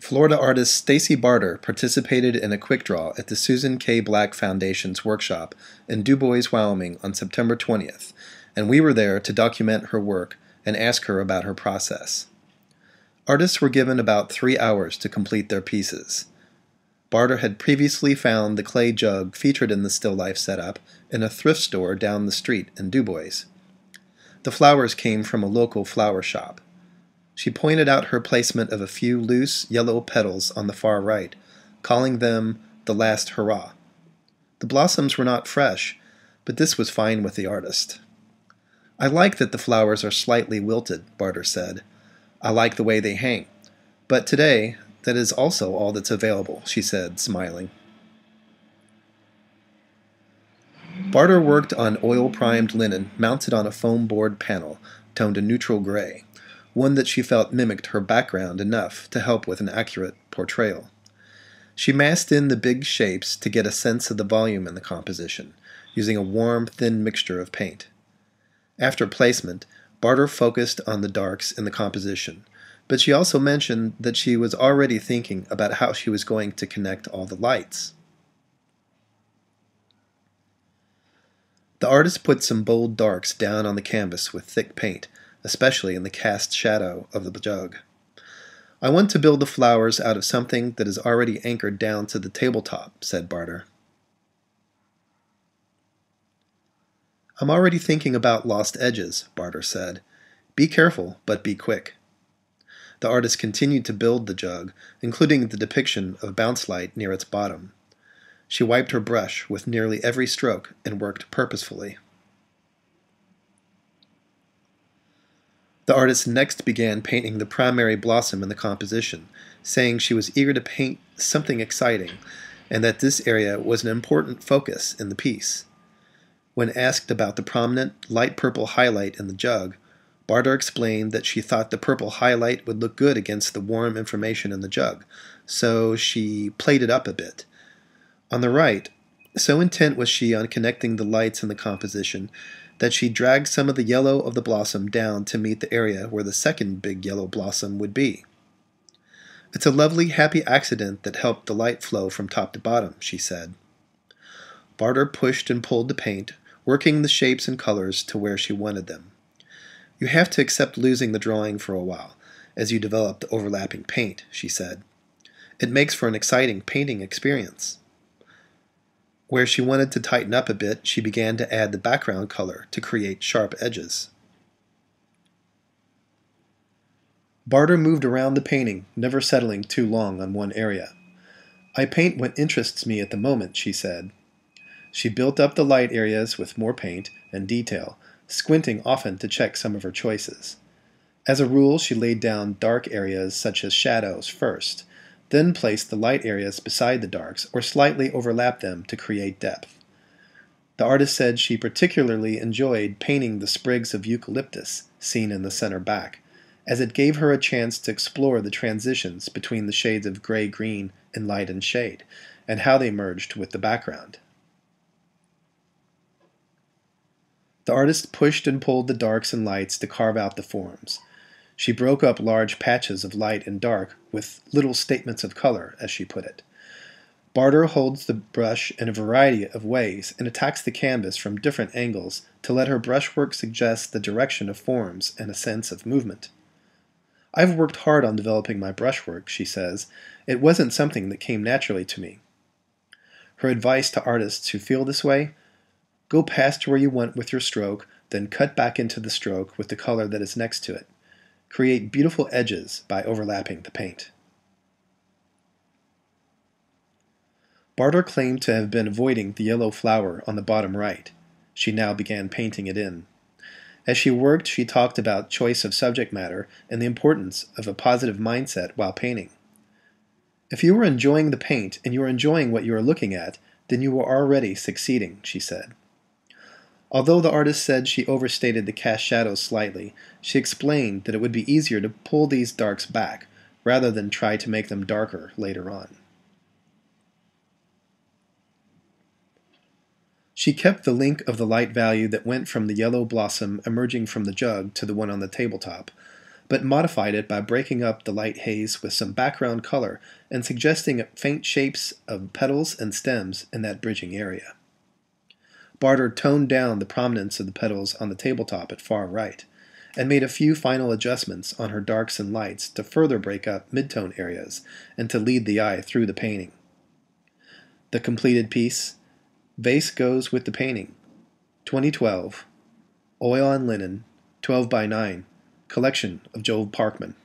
Florida artist Stacy Barter participated in a quick draw at the Susan K. Black Foundation's workshop in Dubois, Wyoming on September 20th, and we were there to document her work and ask her about her process. Artists were given about 3 hours to complete their pieces. Barter had previously found the clay jug featured in the still life setup in a thrift store down the street in Dubois. The flowers came from a local flower shop. She pointed out her placement of a few loose yellow petals on the far right, calling them the last hurrah. The blossoms were not fresh, but this was fine with the artist. "I like that the flowers are slightly wilted," Barter said. "I like the way they hang. But today, that is also all that's available," she said, smiling. Barter worked on oil-primed linen mounted on a foam board panel, toned a neutral gray, one that she felt mimicked her background enough to help with an accurate portrayal. She masked in the big shapes to get a sense of the volume in the composition, using a warm, thin mixture of paint. After placement, Barter focused on the darks in the composition, but she also mentioned that she was already thinking about how she was going to connect all the lights. The artist put some bold darks down on the canvas with thick paint, especially in the cast shadow of the jug. "I want to build the flowers out of something that is already anchored down to the tabletop," said Barter. "I'm already thinking about lost edges," Barter said. "Be careful, but be quick." The artist continued to build the jug, including the depiction of bounce light near its bottom. She wiped her brush with nearly every stroke and worked purposefully. The artist next began painting the primary blossom in the composition, saying she was eager to paint something exciting, and that this area was an important focus in the piece. When asked about the prominent light purple highlight in the jug, Barter explained that she thought the purple highlight would look good against the warm information in the jug, so she played it up a bit. On the right, so intent was she on connecting the lights in the composition that she dragged some of the yellow of the blossom down to meet the area where the second big yellow blossom would be. "It's a lovely, happy accident that helped the light flow from top to bottom," she said. Barter pushed and pulled the paint, working the shapes and colors to where she wanted them. "You have to accept losing the drawing for a while, as you develop the overlapping paint," she said. "It makes for an exciting painting experience." Where she wanted to tighten up a bit, she began to add the background color to create sharp edges. Barter moved around the painting, never settling too long on one area. "I paint what interests me at the moment," she said. She built up the light areas with more paint and detail, squinting often to check some of her choices. As a rule, she laid down dark areas such as shadows first, then placed the light areas beside the darks or slightly overlapped them to create depth. The artist said she particularly enjoyed painting the sprigs of eucalyptus seen in the center back, as it gave her a chance to explore the transitions between the shades of gray-green in light and shade, and how they merged with the background. The artist pushed and pulled the darks and lights to carve out the forms. She broke up large patches of light and dark with little statements of color, as she put it. Barter holds the brush in a variety of ways and attacks the canvas from different angles to let her brushwork suggest the direction of forms and a sense of movement. "I've worked hard on developing my brushwork," she says. "It wasn't something that came naturally to me." Her advice to artists who feel this way: go past where you want with your stroke, then cut back into the stroke with the color that is next to it. Create beautiful edges by overlapping the paint. Barter claimed to have been avoiding the yellow flower on the bottom right. She now began painting it in. As she worked, she talked about choice of subject matter and the importance of a positive mindset while painting. "If you are enjoying the paint and you are enjoying what you are looking at, then you are already succeeding," she said. Although the artist said she overstated the cast shadows slightly, she explained that it would be easier to pull these darks back, rather than try to make them darker later on. She kept the link of the light value that went from the yellow blossom emerging from the jug to the one on the tabletop, but modified it by breaking up the light haze with some background color and suggesting faint shapes of petals and stems in that bridging area. Barter toned down the prominence of the petals on the tabletop at far right, and made a few final adjustments on her darks and lights to further break up midtone areas and to lead the eye through the painting. The completed piece, Vase Goes with the Painting, 2012, Oil on Linen, 12 by 9, collection of Joel Parkman.